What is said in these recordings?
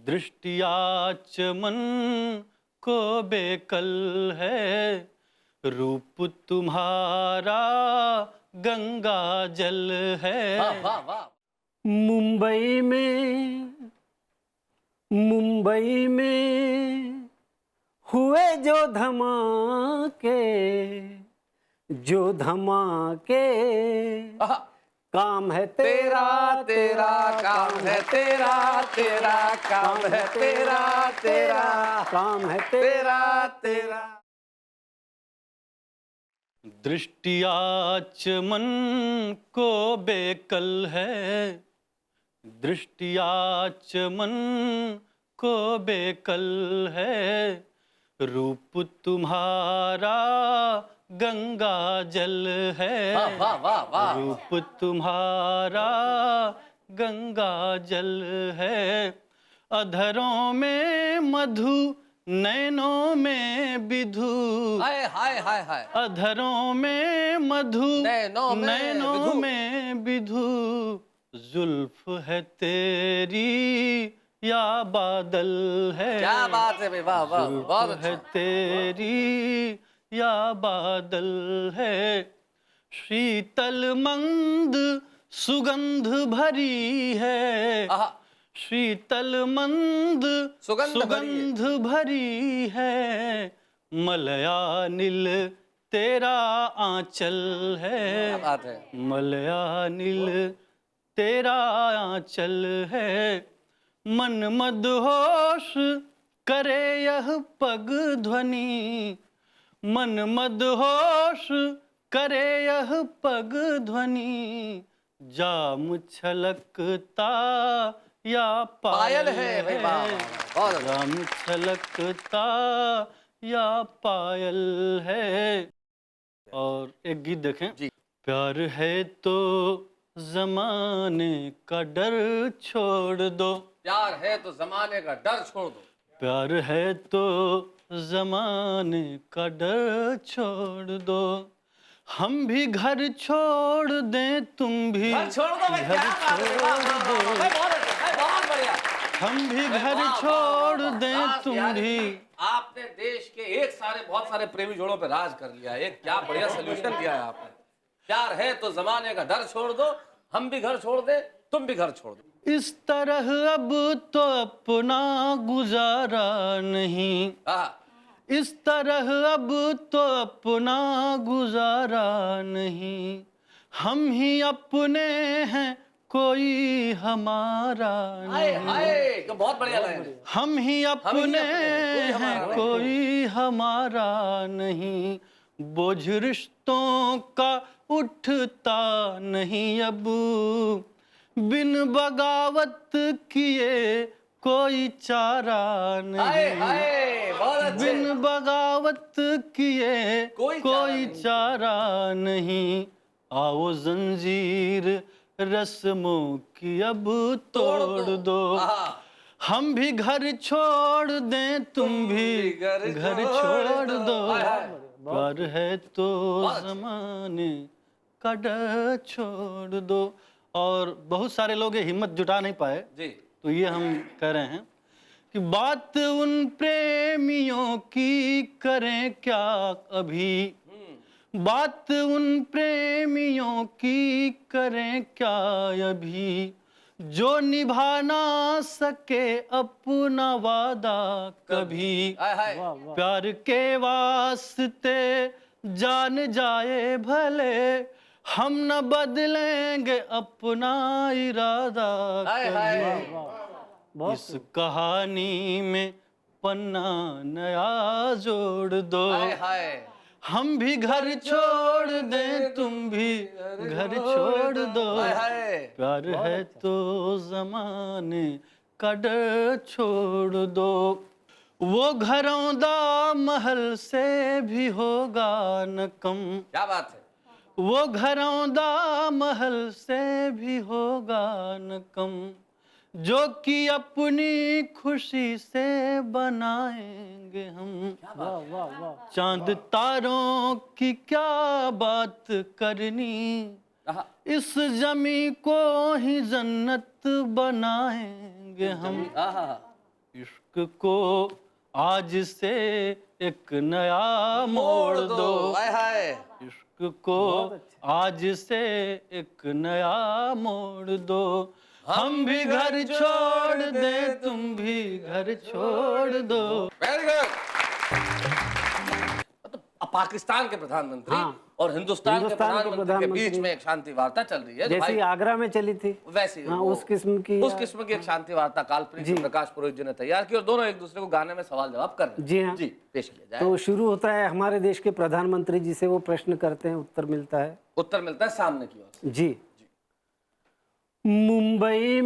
दृष्टियाच मन को बेकल है, रूप तुम्हारा गंगा जल है। वाह वाह वाह। मुंबई में हुए जो धमाके, जो धमाके, काम है तेरा तेरा काम है तेरा, तेरा काम है तेरा, तेरा काम है तेरा तेरा। दृष्टियाच मन को बेकल है, दृष्टियाच मन को बेकल है, रूप तुम्हारा गंगा जल है। वाह वाह वाह वाह। रूप तुम्हारा गंगा जल है, अधरों में मधु नैनों में विधु। हाय हाय हाय हाय। अधरों में मधु नैनों में विधु, जुल्फ है तेरी या बादल है। क्या बात है भाई, वाह वाह, बहुत अच्छा। है तेरी या बादल है, शीतल मंद सुगंध भरी है। शीतल मंद सुगंध भरी है, मलयानिल तेरा आंचल है। बात है। मलयानिल तेरा आंचल है, मन मदहोश करे यह पग ध्वनि, मन मदहोश करे यह पग ध्वनि, जाम छलकता या पायल है। जाम छलकता या पायल है। और एक गीत देखें जी। प्यार है तो जमाने का डर छोड़ दो, प्यार है तो जमाने का डर छोड़ दो, प्यार है तो जमाने का डर छोड़ दो, हम भी घर छोड़ दें तुम भी घर छोड़ दो। घर छोड़ दो, बहुत बढ़िया। हम भी घर छोड़ दें तुम भी। आपने देश के एक सारे बहुत सारे प्रेमी जोड़ों पे राज कर लिया है। एक क्या बढ़िया सोल्यूशन दिया है आपने। प्यार है तो जमाने का डर छोड़ दो, हम भी घर छोड़ दे तुम भी घर छोड़ दो। इस तरह अब तो अपना गुजारा नहीं, इस तरह अब तो अपना गुजारा नहीं, हम ही अपने हैं कोई हमारा नहीं। तो बहुत बढ़िया लाइन। हम ही अपने हैं कोई हमारा नहीं, बोझ रिश्तों का उठता नहीं अब, बिन बगावत किए कोई चारा नहीं, बिन बगावत किए कोई चारा नहीं, आओ जंजीर रस्मों की अब तोड़ दो, हम भी घर छोड़ दें तुम भी घर छोड़ दो, प्यार है तो जमाने का डर छोड़ दो। और बहुत सारे लोग ये हिम्मत जुटा नहीं पाए जी, तो ये हम कह रहे हैं कि बात उन प्रेमियों की करें क्या अभी, बात उन प्रेमियों की करें क्या अभी, जो निभा ना सके अपना वादा कभी, प्यार के वास्ते जान जाए भले, हम न बदलेंगे अपना इरादा कभी, इस कहानी में पन्ना नया जोड़ दो, हम भी घर छोड़ दें तुम भी घर छोड़ दो, प्यार है तो जमाने का डर छोड़ दो, वो घरौंदा महल से भी होगा न कम। क्या बात है। वो घरौंदा महल से भी होगा न कम, जो कि अपनी खुशी से बनाएंगे हम। चांद तारों की क्या बात करनी, इस जमी को ही जन्नत बनाएंगे हम। इश्क को आज से एक नया मोड़ दो, हाय हाय। इश्क को आज से एक नया मोड़ दो, हम भी घर छोड़ दें तुम भी घर छोड़ दो। Very good. तो पाकिस्तान के प्रधानमंत्री हाँ। और हिंदुस्तान के प्रधानमंत्री के बीच में एक शांति वार्ता चल रही है, जैसी आगरा में चली थी वैसी हाँ, उस किस्म की एक शांति वार्ता काल्पनिक प्रकाश पुरोहित जी ने तैयार की और दोनों एक दूसरे को गाने में सवाल जवाब कर रहे हैं। जी हाँ। जी पेश किया जाए। तो शुरू होता है हमारे देश के प्रधानमंत्री जी से, वो प्रश्न करते हैं, उत्तर मिलता है। उत्तर मिलता है सामने की ओर से। जी। मुंबई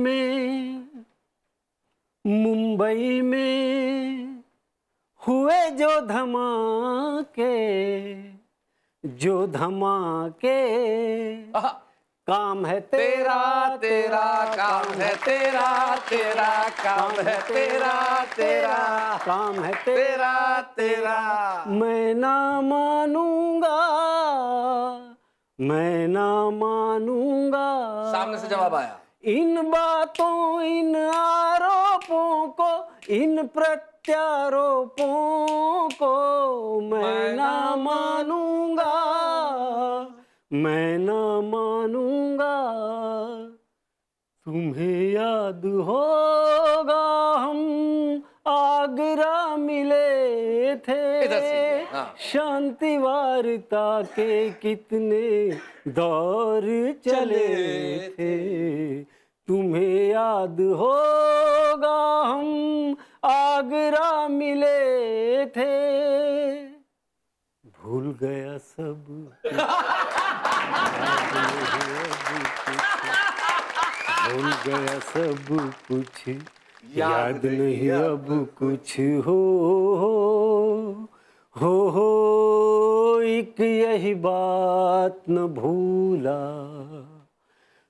में हुए जो धमाके आहा। काम है तेरा तेरा काम है तेरा काम है तेरा काम है तेरा। मैं ना मानूंगा सामने से जवाब आया। इन बातों, इन आरोपों को, इन प्रत्यारोपों को मैं ना मानूंगा। तुम्हें याद होगा हम आगरा मिले थे, इधर से, हाँ। शांति वार्ता के कितने दौर चले थे। तुम्हें याद होगा हम आगरा मिले थे, भूल गया सब भूल गया सब कुछ, याद नहीं अब कुछ हो एक यही बात न भूला,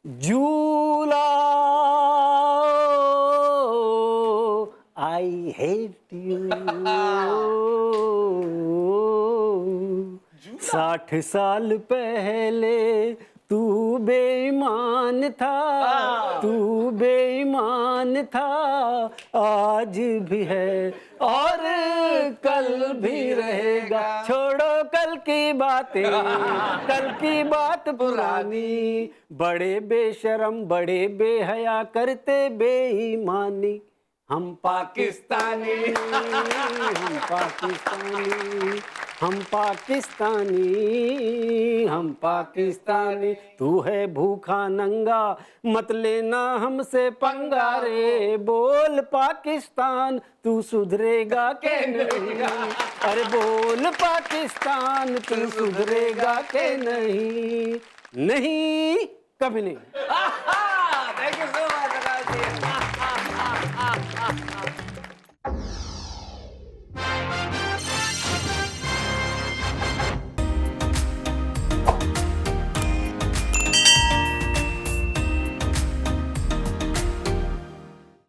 झूला आई हेट यू। 60 साल पहले तू बेईमान था, आज भी है और कल भी रहेगा। छोड़ो कल की बातें, कल की बात पुरानी, बड़े बेशरम बड़े बेहया करते बेईमानी। हम पाकिस्तानी, हम पाकिस्तानी, तू है भूखा नंगा मत लेना हमसे पंगा रे, बोल पाकिस्तान तू सुधरेगा के नहीं, अरे बोल पाकिस्तान तू सुधरेगा के नहीं, नहीं कभी नहीं। Thank you so much.